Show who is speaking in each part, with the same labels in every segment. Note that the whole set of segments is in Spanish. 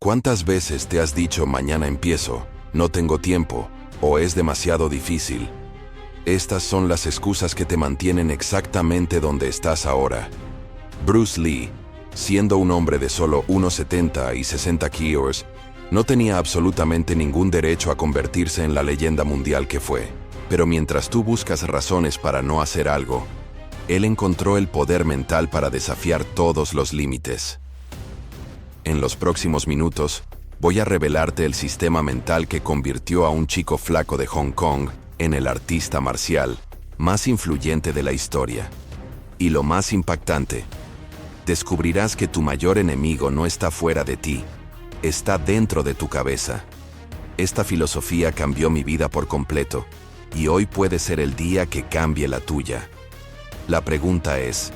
Speaker 1: ¿Cuántas veces te has dicho mañana empiezo, no tengo tiempo, o es demasiado difícil? Estas son las excusas que te mantienen exactamente donde estás ahora. Bruce Lee, siendo un hombre de solo 1,70 y 60 kilos, no tenía absolutamente ningún derecho a convertirse en la leyenda mundial que fue. Pero mientras tú buscas razones para no hacer algo, él encontró el poder mental para desafiar todos los límites. En los próximos minutos, voy a revelarte el sistema mental que convirtió a un chico flaco de Hong Kong en el artista marcial más influyente de la historia. Y lo más impactante, descubrirás que tu mayor enemigo no está fuera de ti, está dentro de tu cabeza. Esta filosofía cambió mi vida por completo, y hoy puede ser el día que cambie la tuya. La pregunta es,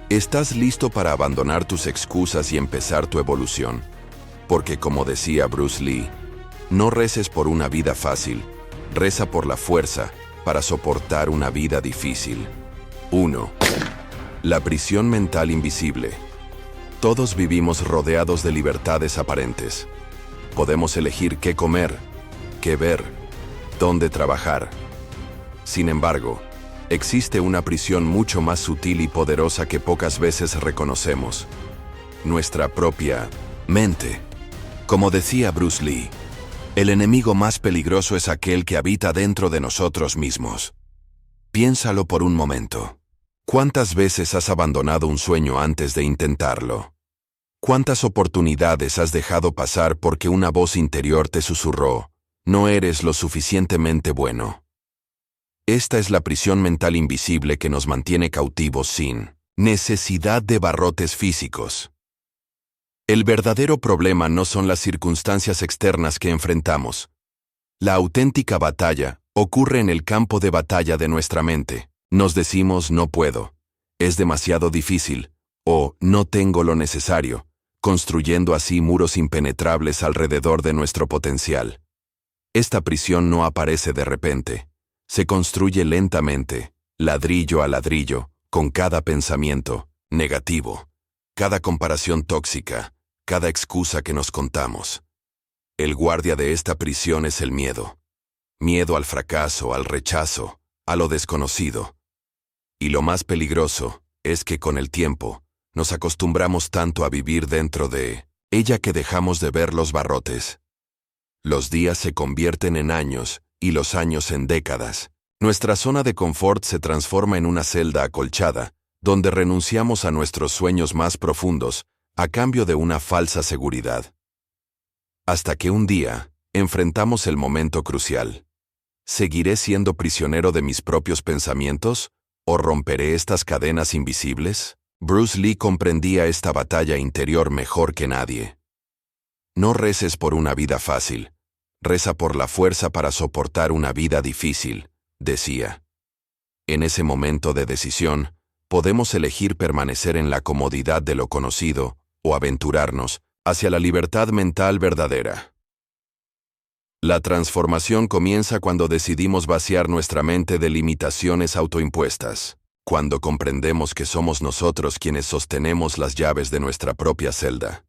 Speaker 1: ¿estás listo para abandonar tus excusas y empezar tu evolución? Porque como decía Bruce Lee, no reces por una vida fácil, reza por la fuerza para soportar una vida difícil. 1. La prisión mental invisible. Todos vivimos rodeados de libertades aparentes. Podemos elegir qué comer, qué ver, dónde trabajar. Sin embargo, existe una prisión mucho más sutil y poderosa que pocas veces reconocemos. Nuestra propia mente. Como decía Bruce Lee, el enemigo más peligroso es aquel que habita dentro de nosotros mismos. Piénsalo por un momento. ¿Cuántas veces has abandonado un sueño antes de intentarlo? ¿Cuántas oportunidades has dejado pasar porque una voz interior te susurró, no eres lo suficientemente bueno? Esta es la prisión mental invisible que nos mantiene cautivos sin necesidad de barrotes físicos. El verdadero problema no son las circunstancias externas que enfrentamos. La auténtica batalla ocurre en el campo de batalla de nuestra mente. Nos decimos no puedo, es demasiado difícil, o no tengo lo necesario, construyendo así muros impenetrables alrededor de nuestro potencial. Esta prisión no aparece de repente. Se construye lentamente, ladrillo a ladrillo, con cada pensamiento negativo, cada comparación tóxica, cada excusa que nos contamos. El guardia de esta prisión es el miedo. Miedo al fracaso, al rechazo, a lo desconocido. Y lo más peligroso es que con el tiempo nos acostumbramos tanto a vivir dentro de ella que dejamos de ver los barrotes. Los días se convierten en años y los años en décadas. Nuestra zona de confort se transforma en una celda acolchada, donde renunciamos a nuestros sueños más profundos a cambio de una falsa seguridad. Hasta que un día enfrentamos el momento crucial. ¿Seguiré siendo prisionero de mis propios pensamientos o romperé estas cadenas invisibles? Bruce Lee comprendía esta batalla interior mejor que nadie. No reces por una vida fácil, reza por la fuerza para soportar una vida difícil, decía. En ese momento de decisión, podemos elegir permanecer en la comodidad de lo conocido o aventurarnos hacia la libertad mental verdadera. La transformación comienza cuando decidimos vaciar nuestra mente de limitaciones autoimpuestas, cuando comprendemos que somos nosotros quienes sostenemos las llaves de nuestra propia celda.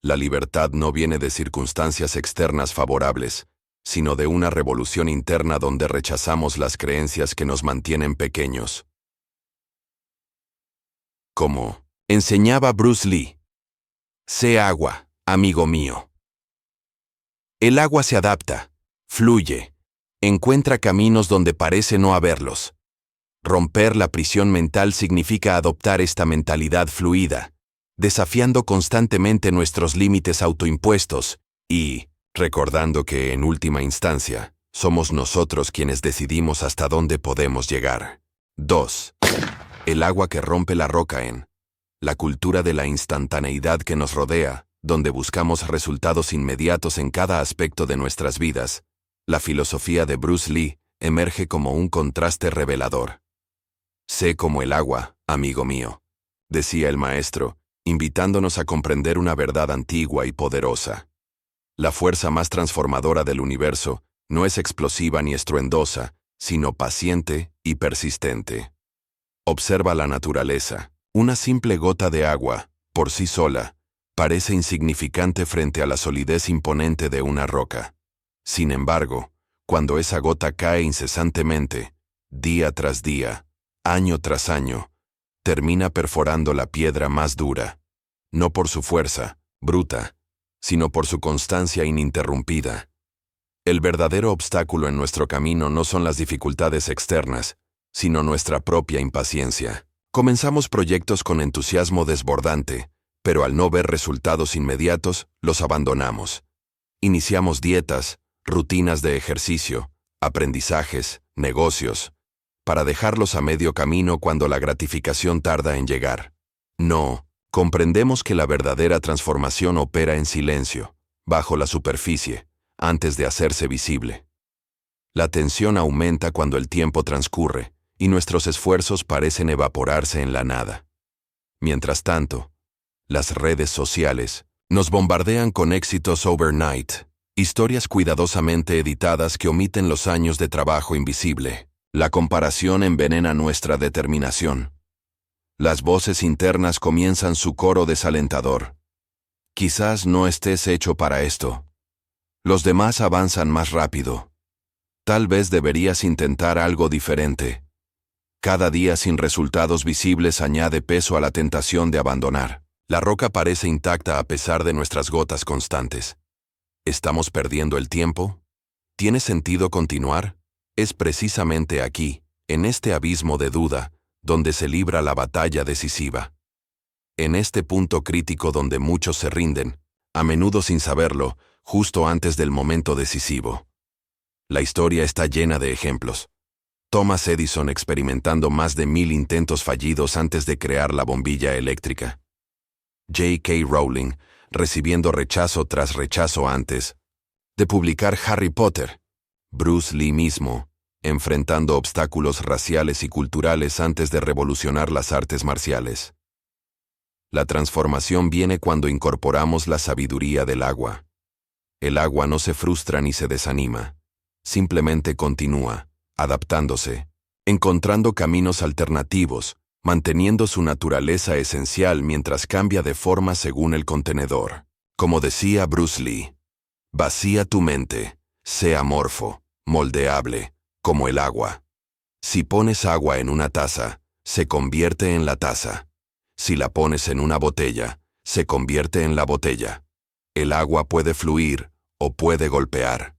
Speaker 1: La libertad no viene de circunstancias externas favorables, sino de una revolución interna donde rechazamos las creencias que nos mantienen pequeños. Como enseñaba Bruce Lee, sé agua, amigo mío. El agua se adapta, fluye, encuentra caminos donde parece no haberlos. Romper la prisión mental significa adoptar esta mentalidad fluida, desafiando constantemente nuestros límites autoimpuestos y recordando que, en última instancia, somos nosotros quienes decidimos hasta dónde podemos llegar. 2. El agua que rompe la roca en la cultura de la instantaneidad que nos rodea, donde buscamos resultados inmediatos en cada aspecto de nuestras vidas. La filosofía de Bruce Lee emerge como un contraste revelador. Sé como el agua, amigo mío, decía el maestro, invitándonos a comprender una verdad antigua y poderosa. La fuerza más transformadora del universo no es explosiva ni estruendosa, sino paciente y persistente. Observa la naturaleza. Una simple gota de agua, por sí sola, Parece insignificante frente a la solidez imponente de una roca. Sin embargo, cuando esa gota cae incesantemente, día tras día, año tras año, termina perforando la piedra más dura, no por su fuerza, bruta, sino por su constancia ininterrumpida. El verdadero obstáculo en nuestro camino no son las dificultades externas, sino nuestra propia impaciencia. Comenzamos proyectos con entusiasmo desbordante, pero al no ver resultados inmediatos, los abandonamos. Iniciamos dietas, rutinas de ejercicio, aprendizajes, negocios, para dejarlos a medio camino cuando la gratificación tarda en llegar. No, comprendemos que la verdadera transformación opera en silencio, bajo la superficie, antes de hacerse visible. La tensión aumenta cuando el tiempo transcurre, y nuestros esfuerzos parecen evaporarse en la nada. Mientras tanto, las redes sociales nos bombardean con éxitos overnight, historias cuidadosamente editadas que omiten los años de trabajo invisible. La comparación envenena nuestra determinación. Las voces internas comienzan su coro desalentador. Quizás no estés hecho para esto. Los demás avanzan más rápido. Tal vez deberías intentar algo diferente. Cada día sin resultados visibles añade peso a la tentación de abandonar. La roca parece intacta a pesar de nuestras gotas constantes. ¿Estamos perdiendo el tiempo? ¿Tiene sentido continuar? Es precisamente aquí, en este abismo de duda, donde se libra la batalla decisiva. En este punto crítico donde muchos se rinden, a menudo sin saberlo, justo antes del momento decisivo. La historia está llena de ejemplos. Thomas Edison experimentando más de 1000 intentos fallidos antes de crear la bombilla eléctrica. J.K. Rowling recibiendo rechazo tras rechazo antes de publicar Harry Potter. Bruce Lee mismo, enfrentando obstáculos raciales y culturales antes de revolucionar las artes marciales. La transformación viene cuando incorporamos la sabiduría del agua. El agua no se frustra ni se desanima, simplemente continúa, adaptándose, encontrando caminos alternativos, manteniendo su naturaleza esencial mientras cambia de forma según el contenedor. Como decía Bruce Lee, vacía tu mente, sé amorfo, moldeable, como el agua. Si pones agua en una taza, se convierte en la taza. Si la pones en una botella, se convierte en la botella. El agua puede fluir o puede golpear.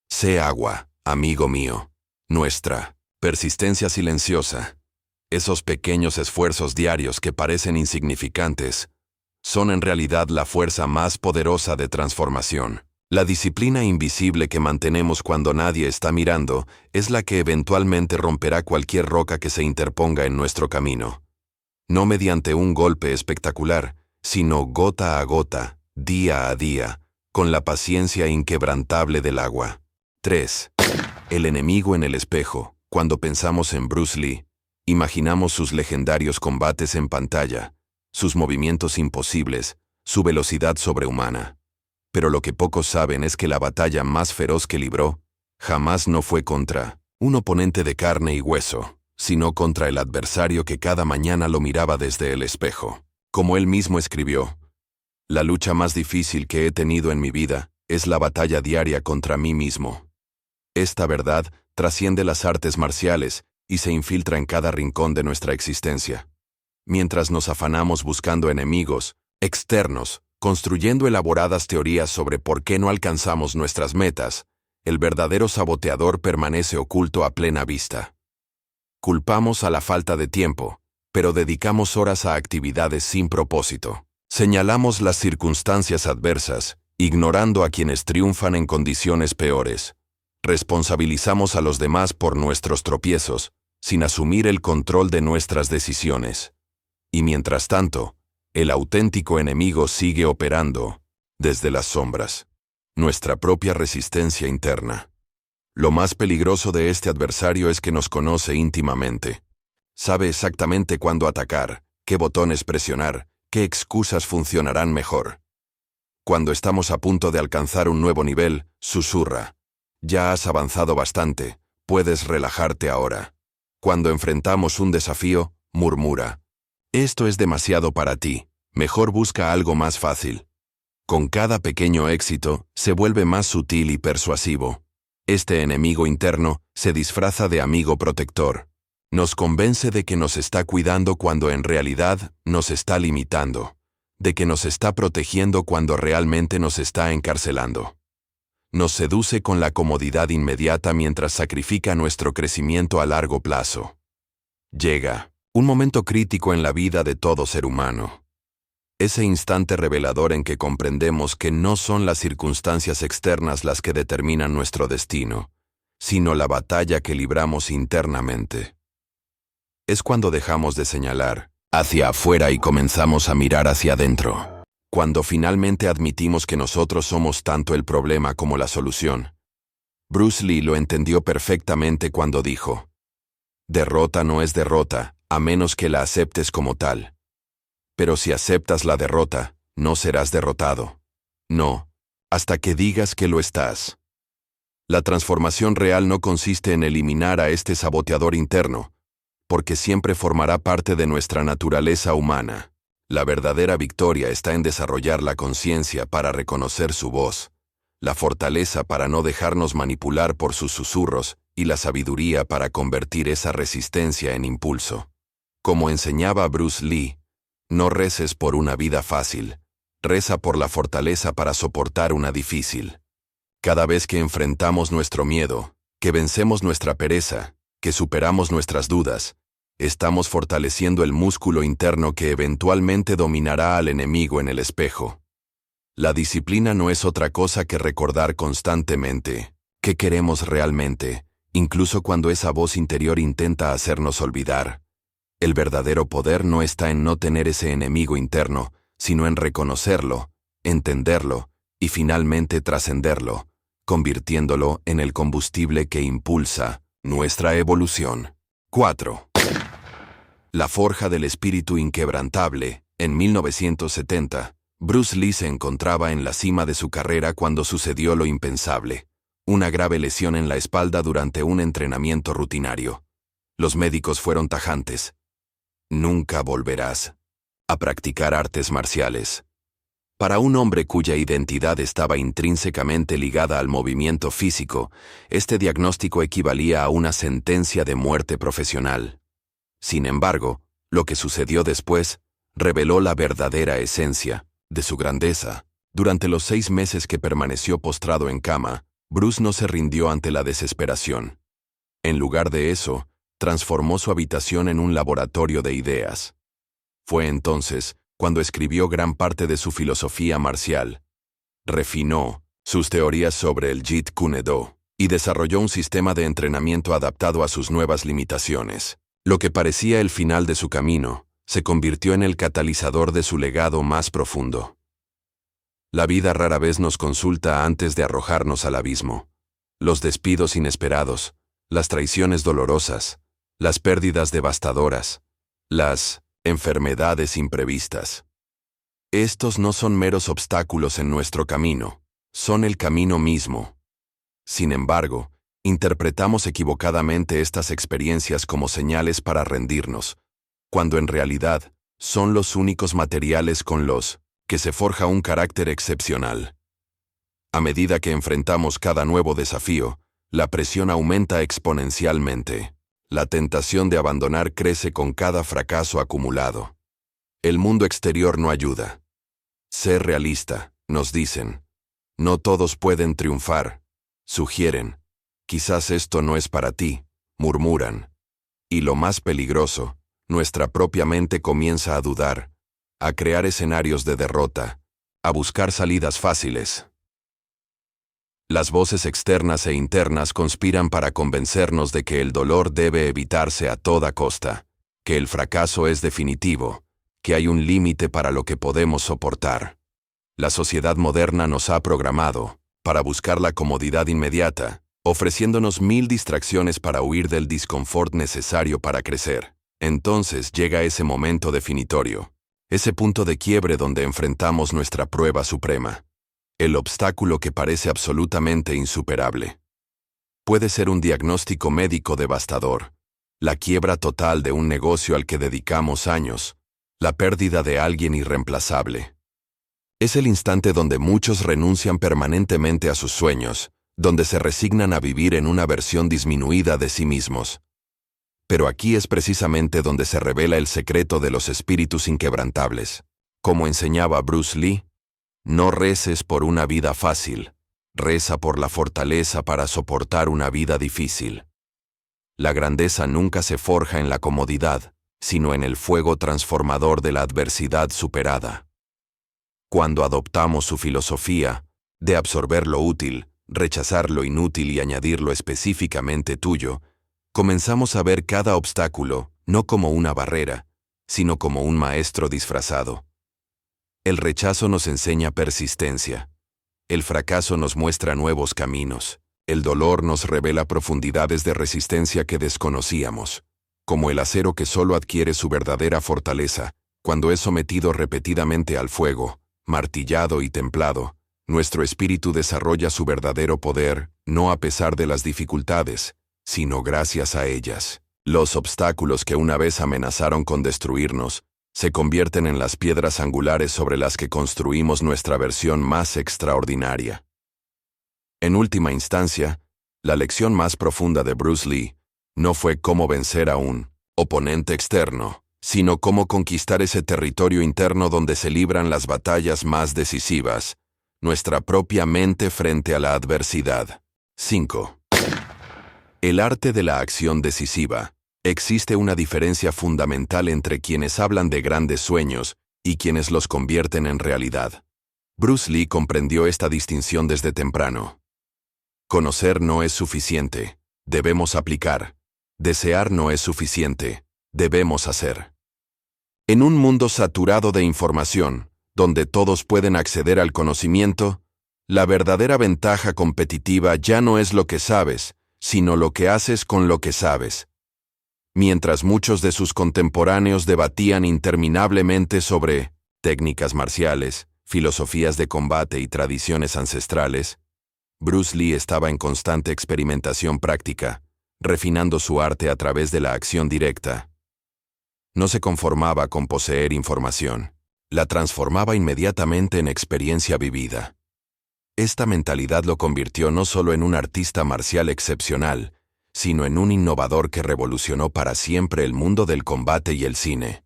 Speaker 1: Sé agua, amigo mío. Nuestra persistencia silenciosa, esos pequeños esfuerzos diarios que parecen insignificantes, son en realidad la fuerza más poderosa de transformación. La disciplina invisible que mantenemos cuando nadie está mirando es la que eventualmente romperá cualquier roca que se interponga en nuestro camino. No mediante un golpe espectacular, sino gota a gota, día a día, con la paciencia inquebrantable del agua. 3. El enemigo en el espejo. Cuando pensamos en Bruce Lee, imaginamos sus legendarios combates en pantalla, sus movimientos imposibles, su velocidad sobrehumana. Pero lo que pocos saben es que la batalla más feroz que libró jamás no fue contra un oponente de carne y hueso, sino contra el adversario que cada mañana lo miraba desde el espejo. Como él mismo escribió, la lucha más difícil que he tenido en mi vida es la batalla diaria contra mí mismo. Esta verdad trasciende las artes marciales y se infiltra en cada rincón de nuestra existencia. Mientras nos afanamos buscando enemigos externos, construyendo elaboradas teorías sobre por qué no alcanzamos nuestras metas, el verdadero saboteador permanece oculto a plena vista. Culpamos a la falta de tiempo, pero dedicamos horas a actividades sin propósito. Señalamos las circunstancias adversas, ignorando a quienes triunfan en condiciones peores. Responsabilizamos a los demás por nuestros tropiezos, sin asumir el control de nuestras decisiones. Y mientras tanto, el auténtico enemigo sigue operando desde las sombras. Nuestra propia resistencia interna. Lo más peligroso de este adversario es que nos conoce íntimamente. Sabe exactamente cuándo atacar, qué botones presionar, qué excusas funcionarán mejor. Cuando estamos a punto de alcanzar un nuevo nivel, susurra: ya has avanzado bastante, puedes relajarte ahora. Cuando enfrentamos un desafío, murmura: esto es demasiado para ti, mejor busca algo más fácil. Con cada pequeño éxito, se vuelve más sutil y persuasivo. Este enemigo interno se disfraza de amigo protector. Nos convence de que nos está cuidando cuando en realidad nos está limitando, de que nos está protegiendo cuando realmente nos está encarcelando. Nos seduce con la comodidad inmediata mientras sacrifica nuestro crecimiento a largo plazo. Llega un momento crítico en la vida de todo ser humano. Ese instante revelador en que comprendemos que no son las circunstancias externas las que determinan nuestro destino, sino la batalla que libramos internamente. Es cuando dejamos de señalar hacia afuera y comenzamos a mirar hacia adentro. Cuando finalmente admitimos que nosotros somos tanto el problema como la solución. Bruce Lee lo entendió perfectamente cuando dijo: derrota no es derrota, a menos que la aceptes como tal. Pero si aceptas la derrota, no serás derrotado. No, hasta que digas que lo estás. La transformación real no consiste en eliminar a este saboteador interno, porque siempre formará parte de nuestra naturaleza humana. La verdadera victoria está en desarrollar la conciencia para reconocer su voz, la fortaleza para no dejarnos manipular por sus susurros y la sabiduría para convertir esa resistencia en impulso. Como enseñaba Bruce Lee, no reces por una vida fácil, reza por la fortaleza para soportar una difícil. Cada vez que enfrentamos nuestro miedo, que vencemos nuestra pereza, que superamos nuestras dudas, estamos fortaleciendo el músculo interno que eventualmente dominará al enemigo en el espejo. La disciplina no es otra cosa que recordar constantemente qué queremos realmente, incluso cuando esa voz interior intenta hacernos olvidar. El verdadero poder no está en no tener ese enemigo interno, sino en reconocerlo, entenderlo y finalmente trascenderlo, convirtiéndolo en el combustible que impulsa nuestra evolución. 4. La forja del espíritu inquebrantable. En 1970, Bruce Lee se encontraba en la cima de su carrera cuando sucedió lo impensable: una grave lesión en la espalda durante un entrenamiento rutinario. Los médicos fueron tajantes: nunca volverás a practicar artes marciales. Para un hombre cuya identidad estaba intrínsecamente ligada al movimiento físico, este diagnóstico equivalía a una sentencia de muerte profesional. Sin embargo, lo que sucedió después reveló la verdadera esencia de su grandeza. Durante los 6 meses que permaneció postrado en cama, Bruce no se rindió ante la desesperación. En lugar de eso, transformó su habitación en un laboratorio de ideas. Fue entonces cuando escribió gran parte de su filosofía marcial. Refinó sus teorías sobre el Jeet Kune Do y desarrolló un sistema de entrenamiento adaptado a sus nuevas limitaciones. Lo que parecía el final de su camino se convirtió en el catalizador de su legado más profundo. La vida rara vez nos consulta antes de arrojarnos al abismo. Los despidos inesperados, las traiciones dolorosas, las pérdidas devastadoras, las enfermedades imprevistas. Estos no son meros obstáculos en nuestro camino, son el camino mismo. Sin embargo, interpretamos equivocadamente estas experiencias como señales para rendirnos, cuando en realidad son los únicos materiales con los que se forja un carácter excepcional. A medida que enfrentamos cada nuevo desafío, la presión aumenta exponencialmente. La tentación de abandonar crece con cada fracaso acumulado. El mundo exterior no ayuda. Sé realista, nos dicen. No todos pueden triunfar. Sugieren. Quizás esto no es para ti, murmuran. Y lo más peligroso, nuestra propia mente comienza a dudar, a crear escenarios de derrota, a buscar salidas fáciles. Las voces externas e internas conspiran para convencernos de que el dolor debe evitarse a toda costa, que el fracaso es definitivo, que hay un límite para lo que podemos soportar. La sociedad moderna nos ha programado para buscar la comodidad inmediata, ofreciéndonos 1000 distracciones para huir del disconfort necesario para crecer. Entonces llega ese momento definitorio, ese punto de quiebre donde enfrentamos nuestra prueba suprema. El obstáculo que parece absolutamente insuperable. Puede ser un diagnóstico médico devastador, la quiebra total de un negocio al que dedicamos años, la pérdida de alguien irreemplazable. Es el instante donde muchos renuncian permanentemente a sus sueños, donde se resignan a vivir en una versión disminuida de sí mismos. Pero aquí es precisamente donde se revela el secreto de los espíritus inquebrantables. Como enseñaba Bruce Lee, no reces por una vida fácil, reza por la fortaleza para soportar una vida difícil. La grandeza nunca se forja en la comodidad, sino en el fuego transformador de la adversidad superada. Cuando adoptamos su filosofía, de absorber lo útil, rechazar lo inútil y añadir lo específicamente tuyo, comenzamos a ver cada obstáculo, no como una barrera, sino como un maestro disfrazado. El rechazo nos enseña persistencia. El fracaso nos muestra nuevos caminos. El dolor nos revela profundidades de resistencia que desconocíamos, como el acero que solo adquiere su verdadera fortaleza cuando es sometido repetidamente al fuego, martillado y templado. Nuestro espíritu desarrolla su verdadero poder, no a pesar de las dificultades, sino gracias a ellas. Los obstáculos que una vez amenazaron con destruirnos, se convierten en las piedras angulares sobre las que construimos nuestra versión más extraordinaria. En última instancia, la lección más profunda de Bruce Lee no fue cómo vencer a un oponente externo, sino cómo conquistar ese territorio interno donde se libran las batallas más decisivas, nuestra propia mente frente a la adversidad. 5. El arte de la acción decisiva. Existe una diferencia fundamental entre quienes hablan de grandes sueños y quienes los convierten en realidad. Bruce Lee comprendió esta distinción desde temprano. Conocer no es suficiente, debemos aplicar. Desear no es suficiente, debemos hacer. En un mundo saturado de información, donde todos pueden acceder al conocimiento, la verdadera ventaja competitiva ya no es lo que sabes, sino lo que haces con lo que sabes. Mientras muchos de sus contemporáneos debatían interminablemente sobre técnicas marciales, filosofías de combate y tradiciones ancestrales, Bruce Lee estaba en constante experimentación práctica, refinando su arte a través de la acción directa. No se conformaba con poseer información, la transformaba inmediatamente en experiencia vivida. Esta mentalidad lo convirtió no solo en un artista marcial excepcional, sino en un innovador que revolucionó para siempre el mundo del combate y el cine.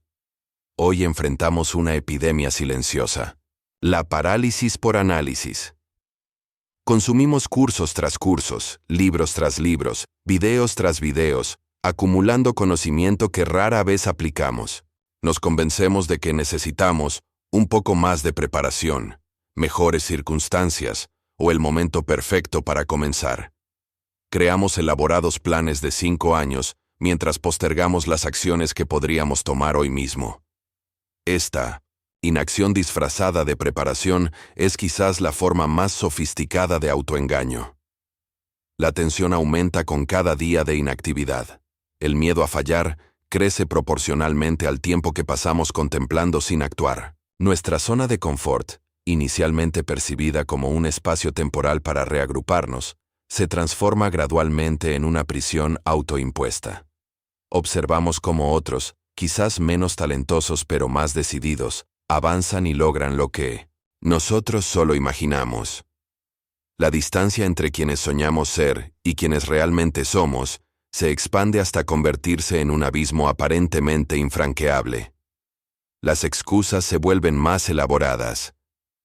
Speaker 1: Hoy enfrentamos una epidemia silenciosa: la parálisis por análisis. Consumimos cursos tras cursos, libros tras libros, videos tras videos, acumulando conocimiento que rara vez aplicamos. Nos convencemos de que necesitamos un poco más de preparación, mejores circunstancias o el momento perfecto para comenzar. Creamos elaborados planes de 5 años mientras postergamos las acciones que podríamos tomar hoy mismo. Esta inacción disfrazada de preparación es quizás la forma más sofisticada de autoengaño. La tensión aumenta con cada día de inactividad. El miedo a fallar crece proporcionalmente al tiempo que pasamos contemplando sin actuar. Nuestra zona de confort, inicialmente percibida como un espacio temporal para reagruparnos, se transforma gradualmente en una prisión autoimpuesta. Observamos cómo otros, quizás menos talentosos pero más decididos, avanzan y logran lo que nosotros solo imaginamos. La distancia entre quienes soñamos ser y quienes realmente somos se expande hasta convertirse en un abismo aparentemente infranqueable. Las excusas se vuelven más elaboradas.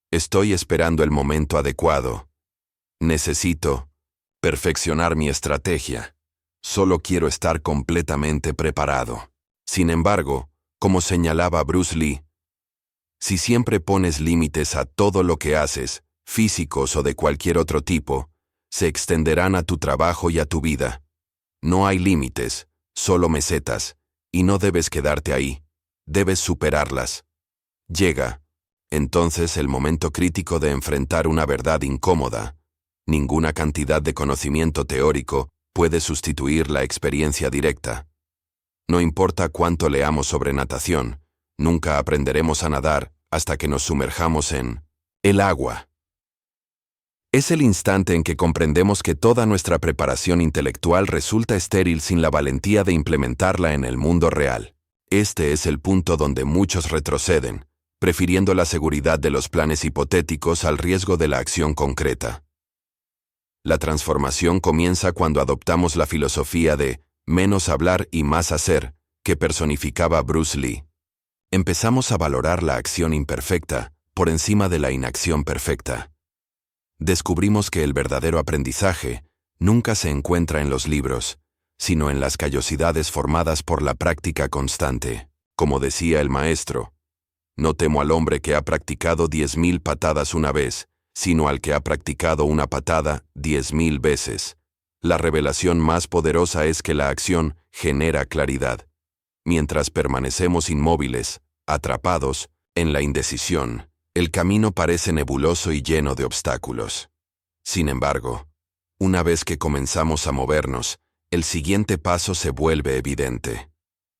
Speaker 1: Estoy esperando el momento adecuado. Necesito perfeccionar mi estrategia. Solo quiero estar completamente preparado. Sin embargo, como señalaba Bruce Lee, si siempre pones límites a todo lo que haces, físicos o de cualquier otro tipo, se extenderán a tu trabajo y a tu vida. No hay límites, solo mesetas, y no debes quedarte ahí, debes superarlas. Llega, entonces, el momento crítico de enfrentar una verdad incómoda. Ninguna cantidad de conocimiento teórico puede sustituir la experiencia directa. No importa cuánto leamos sobre natación, nunca aprenderemos a nadar hasta que nos sumerjamos en el agua. Es el instante en que comprendemos que toda nuestra preparación intelectual resulta estéril sin la valentía de implementarla en el mundo real. Este es el punto donde muchos retroceden, prefiriendo la seguridad de los planes hipotéticos al riesgo de la acción concreta. La transformación comienza cuando adoptamos la filosofía de menos hablar y más hacer, que personificaba Bruce Lee. Empezamos a valorar la acción imperfecta por encima de la inacción perfecta. Descubrimos que el verdadero aprendizaje nunca se encuentra en los libros, sino en las callosidades formadas por la práctica constante. Como decía el maestro, no temo al hombre que ha practicado 10.000 patadas una vez, sino al que ha practicado una patada 10.000 veces. La revelación más poderosa es que la acción genera claridad. Mientras permanecemos inmóviles, atrapados, en la indecisión, el camino parece nebuloso y lleno de obstáculos. Sin embargo, una vez que comenzamos a movernos, el siguiente paso se vuelve evidente.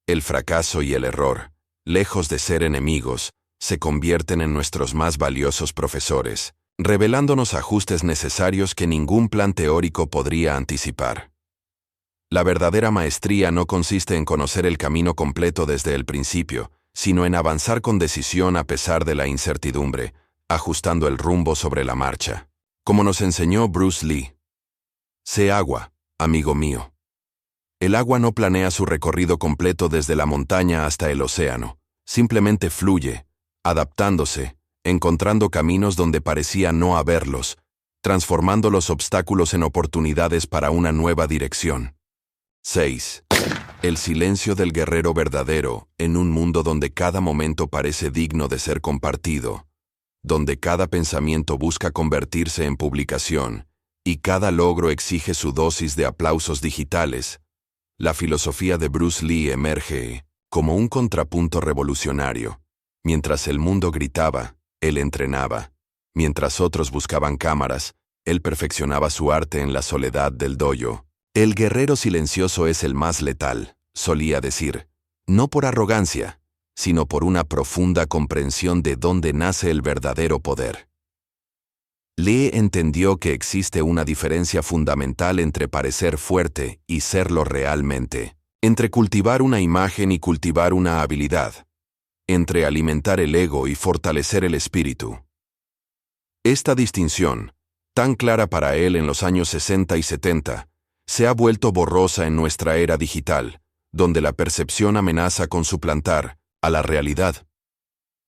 Speaker 1: El fracaso y el error, lejos de ser enemigos, se convierten en nuestros más valiosos profesores, revelándonos ajustes necesarios que ningún plan teórico podría anticipar. La verdadera maestría no consiste en conocer el camino completo desde el principio, sino en avanzar con decisión a pesar de la incertidumbre, ajustando el rumbo sobre la marcha. Como nos enseñó Bruce Lee. Sé agua, amigo mío. El agua no planea su recorrido completo desde la montaña hasta el océano, simplemente fluye, adaptándose, encontrando caminos donde parecía no haberlos, transformando los obstáculos en oportunidades para una nueva dirección. 6. El silencio del guerrero verdadero en un mundo donde cada momento parece digno de ser compartido, donde cada pensamiento busca convertirse en publicación y cada logro exige su dosis de aplausos digitales. La filosofía de Bruce Lee emerge como un contrapunto revolucionario. Mientras el mundo gritaba, él entrenaba. Mientras otros buscaban cámaras, él perfeccionaba su arte en la soledad del dojo. El guerrero silencioso es el más letal, solía decir, no por arrogancia, sino por una profunda comprensión de dónde nace el verdadero poder. Lee entendió que existe una diferencia fundamental entre parecer fuerte y serlo realmente, entre cultivar una imagen y cultivar una habilidad, entre alimentar el ego y fortalecer el espíritu. Esta distinción, tan clara para él en los años 60 y 70, se ha vuelto borrosa en nuestra era digital, donde la percepción amenaza con suplantar a la realidad.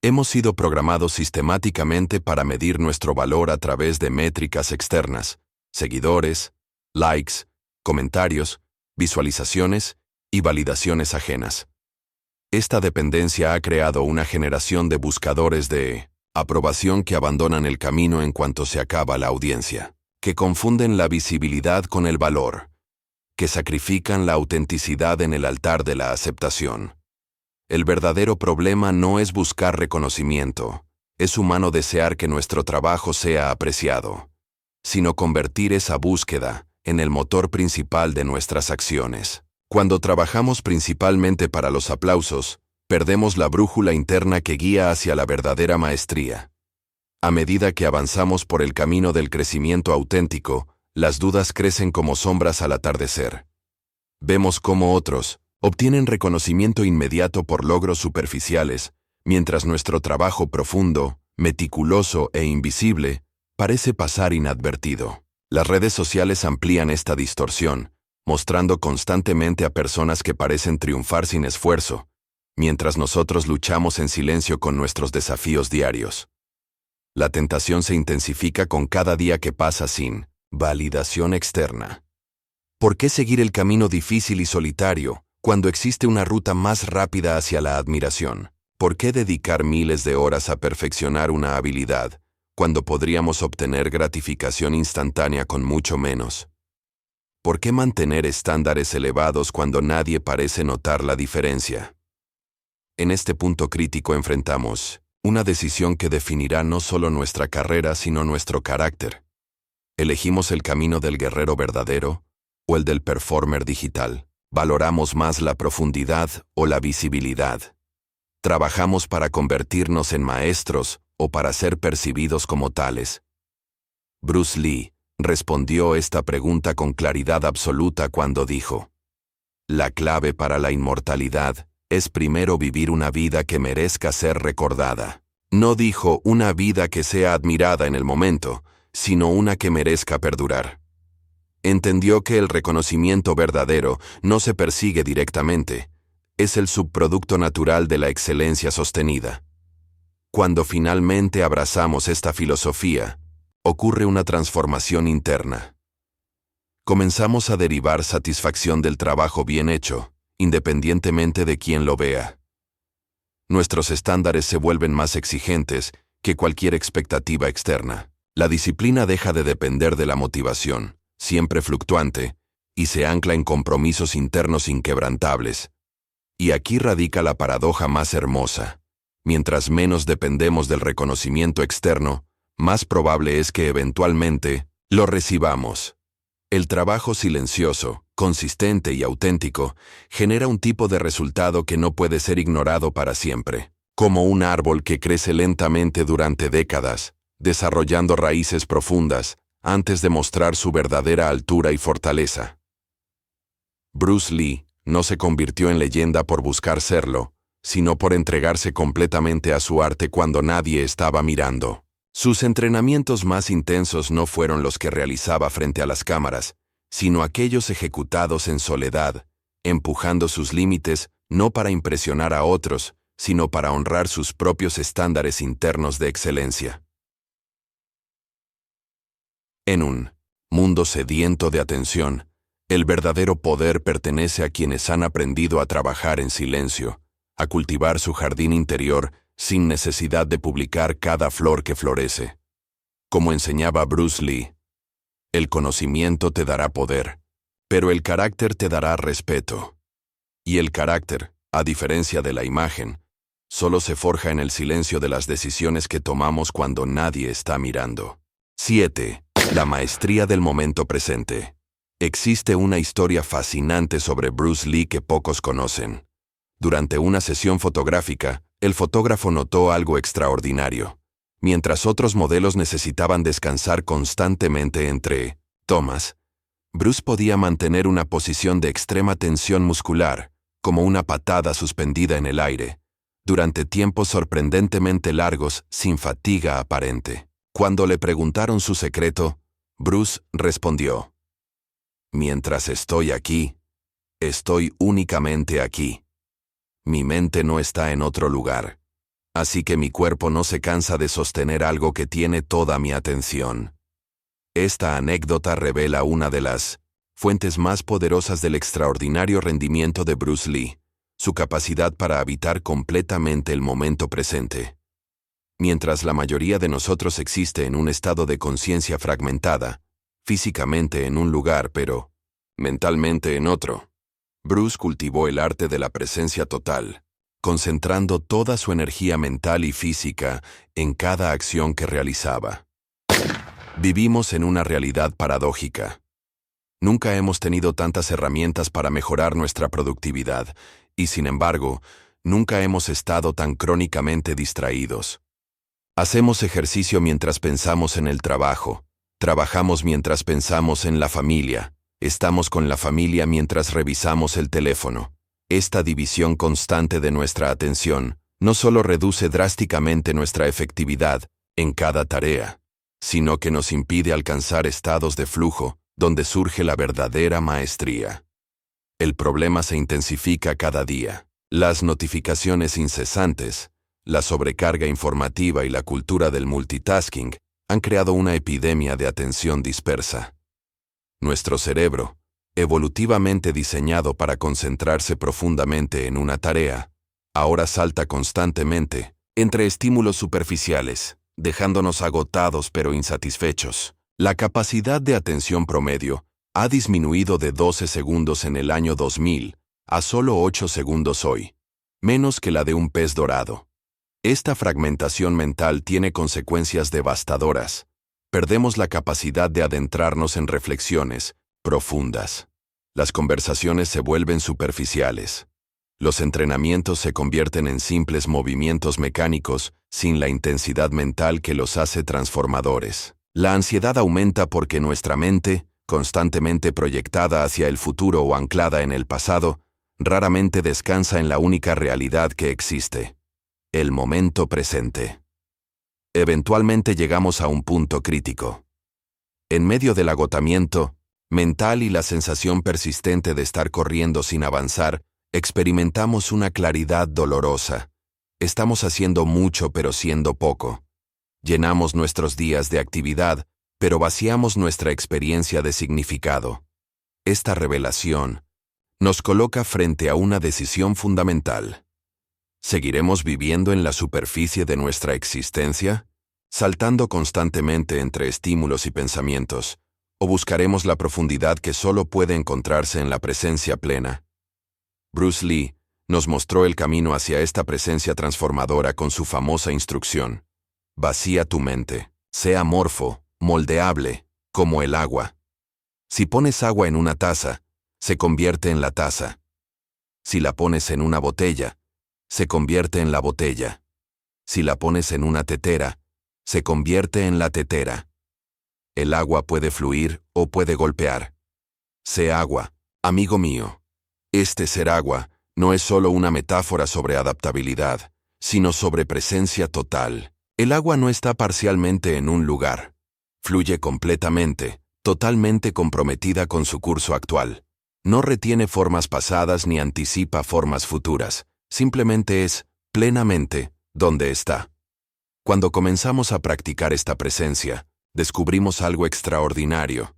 Speaker 1: Hemos sido programados sistemáticamente para medir nuestro valor a través de métricas externas, seguidores, likes, comentarios, visualizaciones y validaciones ajenas. Esta dependencia ha creado una generación de buscadores de aprobación que abandonan el camino en cuanto se acaba la audiencia, que confunden la visibilidad con el valor, que sacrifican la autenticidad en el altar de la aceptación. El verdadero problema no es buscar reconocimiento, es humano desear que nuestro trabajo sea apreciado, sino convertir esa búsqueda en el motor principal de nuestras acciones. Cuando trabajamos principalmente para los aplausos, perdemos la brújula interna que guía hacia la verdadera maestría. A medida que avanzamos por el camino del crecimiento auténtico, las dudas crecen como sombras al atardecer. Vemos cómo otros obtienen reconocimiento inmediato por logros superficiales, mientras nuestro trabajo profundo, meticuloso e invisible parece pasar inadvertido. Las redes sociales amplían esta distorsión, mostrando constantemente a personas que parecen triunfar sin esfuerzo, mientras nosotros luchamos en silencio con nuestros desafíos diarios. La tentación se intensifica con cada día que pasa sin validación externa. ¿Por qué seguir el camino difícil y solitario cuando existe una ruta más rápida hacia la admiración? ¿Por qué dedicar miles de horas a perfeccionar una habilidad cuando podríamos obtener gratificación instantánea con mucho menos? ¿Por qué mantener estándares elevados cuando nadie parece notar la diferencia? En este punto crítico enfrentamos una decisión que definirá no solo nuestra carrera sino nuestro carácter. ¿Elegimos el camino del guerrero verdadero o el del performer digital? ¿Valoramos más la profundidad o la visibilidad? ¿Trabajamos para convertirnos en maestros o para ser percibidos como tales? Bruce Lee respondió esta pregunta con claridad absoluta cuando dijo: la clave para la inmortalidad es primero vivir una vida que merezca ser recordada. No dijo una vida que sea admirada en el momento, sino una que merezca perdurar. Entendió que el reconocimiento verdadero no se persigue directamente, es el subproducto natural de la excelencia sostenida. Cuando finalmente abrazamos esta filosofía, ocurre una transformación interna. Comenzamos a derivar satisfacción del trabajo bien hecho, independientemente de quién lo vea. Nuestros estándares se vuelven más exigentes que cualquier expectativa externa. La disciplina deja de depender de la motivación, siempre fluctuante, y se ancla en compromisos internos inquebrantables. Y aquí radica la paradoja más hermosa. Mientras menos dependemos del reconocimiento externo, más probable es que eventualmente lo recibamos. El trabajo silencioso, consistente y auténtico genera un tipo de resultado que no puede ser ignorado para siempre. Como un árbol que crece lentamente durante décadas, desarrollando raíces profundas, antes de mostrar su verdadera altura y fortaleza. Bruce Lee no se convirtió en leyenda por buscar serlo, sino por entregarse completamente a su arte cuando nadie estaba mirando. Sus entrenamientos más intensos no fueron los que realizaba frente a las cámaras, sino aquellos ejecutados en soledad, empujando sus límites no para impresionar a otros, sino para honrar sus propios estándares internos de excelencia. En un mundo sediento de atención, el verdadero poder pertenece a quienes han aprendido a trabajar en silencio, a cultivar su jardín interior sin necesidad de publicar cada flor que florece. Como enseñaba Bruce Lee, el conocimiento te dará poder, pero el carácter te dará respeto. Y el carácter, a diferencia de la imagen, solo se forja en el silencio de las decisiones que tomamos cuando nadie está mirando. 7. La maestría del momento presente. Existe una historia fascinante sobre Bruce Lee que pocos conocen. Durante una sesión fotográfica, el fotógrafo notó algo extraordinario. Mientras otros modelos necesitaban descansar constantemente entre tomas, Bruce podía mantener una posición de extrema tensión muscular, como una patada suspendida en el aire, durante tiempos sorprendentemente largos sin fatiga aparente. Cuando le preguntaron su secreto, Bruce respondió: «Mientras estoy aquí, estoy únicamente aquí. Mi mente no está en otro lugar, así que mi cuerpo no se cansa de sostener algo que tiene toda mi atención». Esta anécdota revela una de las fuentes más poderosas del extraordinario rendimiento de Bruce Lee, su capacidad para habitar completamente el momento presente. Mientras la mayoría de nosotros existe en un estado de conciencia fragmentada, físicamente en un lugar pero mentalmente en otro, Bruce cultivó el arte de la presencia total, concentrando toda su energía mental y física en cada acción que realizaba. Vivimos en una realidad paradójica. Nunca hemos tenido tantas herramientas para mejorar nuestra productividad, y sin embargo, nunca hemos estado tan crónicamente distraídos. Hacemos ejercicio mientras pensamos en el trabajo, trabajamos mientras pensamos en la familia, estamos con la familia mientras revisamos el teléfono. Esta división constante de nuestra atención no solo reduce drásticamente nuestra efectividad en cada tarea, sino que nos impide alcanzar estados de flujo donde surge la verdadera maestría. El problema se intensifica cada día. Las notificaciones incesantes, la sobrecarga informativa y la cultura del multitasking han creado una epidemia de atención dispersa. Nuestro cerebro, evolutivamente diseñado para concentrarse profundamente en una tarea, ahora salta constantemente entre estímulos superficiales, dejándonos agotados pero insatisfechos. La capacidad de atención promedio ha disminuido de 12 segundos en el año 2000 a solo 8 segundos hoy, menos que la de un pez dorado. Esta fragmentación mental tiene consecuencias devastadoras. Perdemos la capacidad de adentrarnos en reflexiones profundas. Las conversaciones se vuelven superficiales. Los entrenamientos se convierten en simples movimientos mecánicos sin la intensidad mental que los hace transformadores. La ansiedad aumenta porque nuestra mente, constantemente proyectada hacia el futuro o anclada en el pasado, raramente descansa en la única realidad que existe: el momento presente. Eventualmente llegamos a un punto crítico. En medio del agotamiento mental y la sensación persistente de estar corriendo sin avanzar, experimentamos una claridad dolorosa. Estamos haciendo mucho pero siendo poco. Llenamos nuestros días de actividad, pero vaciamos nuestra experiencia de significado. Esta revelación nos coloca frente a una decisión fundamental. ¿Seguiremos viviendo en la superficie de nuestra existencia, saltando constantemente entre estímulos y pensamientos, o buscaremos la profundidad que solo puede encontrarse en la presencia plena? Bruce Lee nos mostró el camino hacia esta presencia transformadora con su famosa instrucción: vacía tu mente, sé amorfo, moldeable, como el agua. Si pones agua en una taza, se convierte en la taza. Si la pones en una botella, se convierte en la botella. Si la pones en una tetera, se convierte en la tetera. El agua puede fluir o puede golpear. Sé agua, amigo mío. Este ser agua no es solo una metáfora sobre adaptabilidad, sino sobre presencia total. El agua no está parcialmente en un lugar. Fluye completamente, totalmente comprometida con su curso actual. No retiene formas pasadas ni anticipa formas futuras. Simplemente es, plenamente, donde está. Cuando comenzamos a practicar esta presencia, descubrimos algo extraordinario.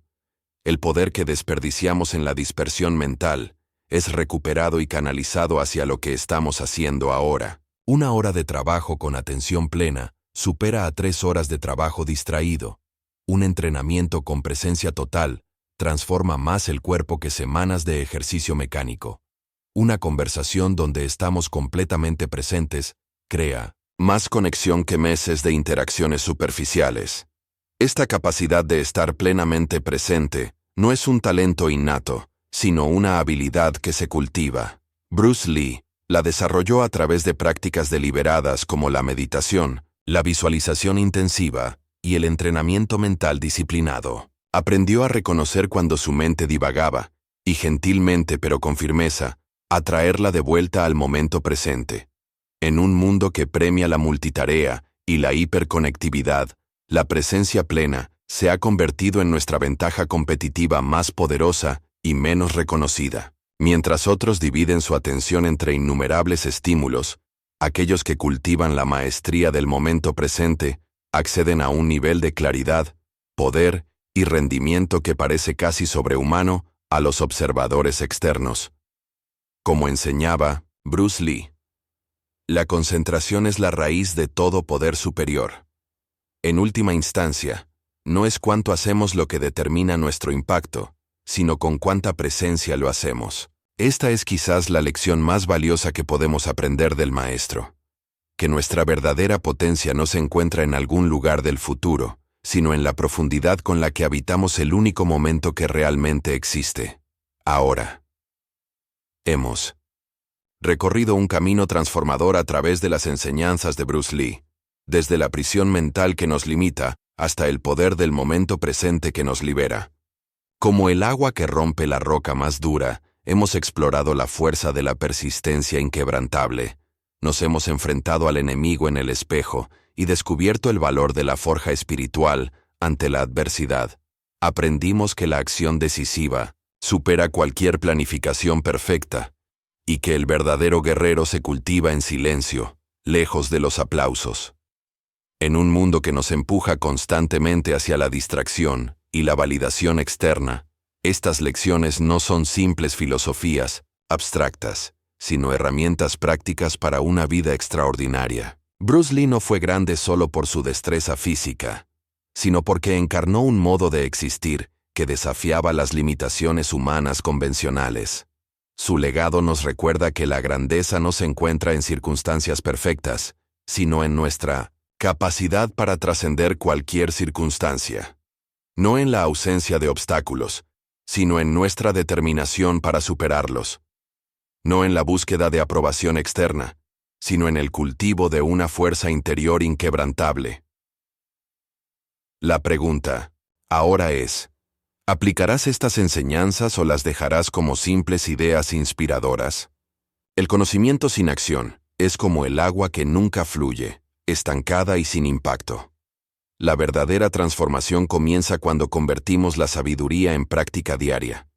Speaker 1: El poder que desperdiciamos en la dispersión mental es recuperado y canalizado hacia lo que estamos haciendo ahora. 1 hora de trabajo con atención plena supera a 3 horas de trabajo distraído. Un entrenamiento con presencia total transforma más el cuerpo que semanas de ejercicio mecánico. Una conversación donde estamos completamente presentes crea más conexión que meses de interacciones superficiales. Esta capacidad de estar plenamente presente no es un talento innato, sino una habilidad que se cultiva. Bruce Lee la desarrolló a través de prácticas deliberadas como la meditación, la visualización intensiva y el entrenamiento mental disciplinado. Aprendió a reconocer cuando su mente divagaba y gentilmente pero con firmeza, atraerla de vuelta al momento presente. En un mundo que premia la multitarea y la hiperconectividad, la presencia plena se ha convertido en nuestra ventaja competitiva más poderosa y menos reconocida. Mientras otros dividen su atención entre innumerables estímulos, aquellos que cultivan la maestría del momento presente acceden a un nivel de claridad, poder y rendimiento que parece casi sobrehumano a los observadores externos. Como enseñaba Bruce Lee, la concentración es la raíz de todo poder superior. En última instancia, no es cuánto hacemos lo que determina nuestro impacto, sino con cuánta presencia lo hacemos. Esta es quizás la lección más valiosa que podemos aprender del Maestro. Que nuestra verdadera potencia no se encuentra en algún lugar del futuro, sino en la profundidad con la que habitamos el único momento que realmente existe. Ahora. Hemos recorrido un camino transformador a través de las enseñanzas de Bruce Lee, desde la prisión mental que nos limita hasta el poder del momento presente que nos libera. Como el agua que rompe la roca más dura, hemos explorado la fuerza de la persistencia inquebrantable. Nos hemos enfrentado al enemigo en el espejo y descubierto el valor de la forja espiritual ante la adversidad. Aprendimos que la acción decisiva supera cualquier planificación perfecta y que el verdadero guerrero se cultiva en silencio, lejos de los aplausos. En un mundo que nos empuja constantemente hacia la distracción y la validación externa, estas lecciones no son simples filosofías abstractas, sino herramientas prácticas para una vida extraordinaria. Bruce Lee no fue grande solo por su destreza física, sino porque encarnó un modo de existir que desafiaba las limitaciones humanas convencionales. Su legado nos recuerda que la grandeza no se encuentra en circunstancias perfectas, sino en nuestra capacidad para trascender cualquier circunstancia. No en la ausencia de obstáculos, sino en nuestra determinación para superarlos. No en la búsqueda de aprobación externa, sino en el cultivo de una fuerza interior inquebrantable. La pregunta ahora es: ¿aplicarás estas enseñanzas o las dejarás como simples ideas inspiradoras? El conocimiento sin acción es como el agua que nunca fluye, estancada y sin impacto. La verdadera transformación comienza cuando convertimos la sabiduría en práctica diaria.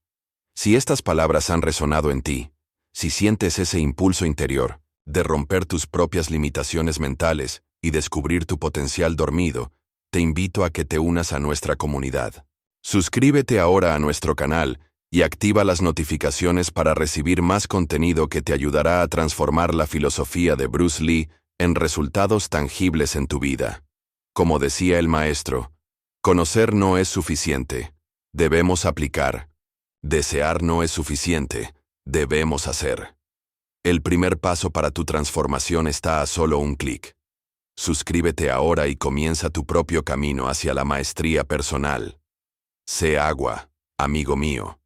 Speaker 1: Si estas palabras han resonado en ti, si sientes ese impulso interior de romper tus propias limitaciones mentales y descubrir tu potencial dormido, te invito a que te unas a nuestra comunidad. Suscríbete ahora a nuestro canal y activa las notificaciones para recibir más contenido que te ayudará a transformar la filosofía de Bruce Lee en resultados tangibles en tu vida. Como decía el maestro, conocer no es suficiente, debemos aplicar. Desear no es suficiente, debemos hacer. El primer paso para tu transformación está a solo un clic. Suscríbete ahora y comienza tu propio camino hacia la maestría personal. Sé agua, amigo mío.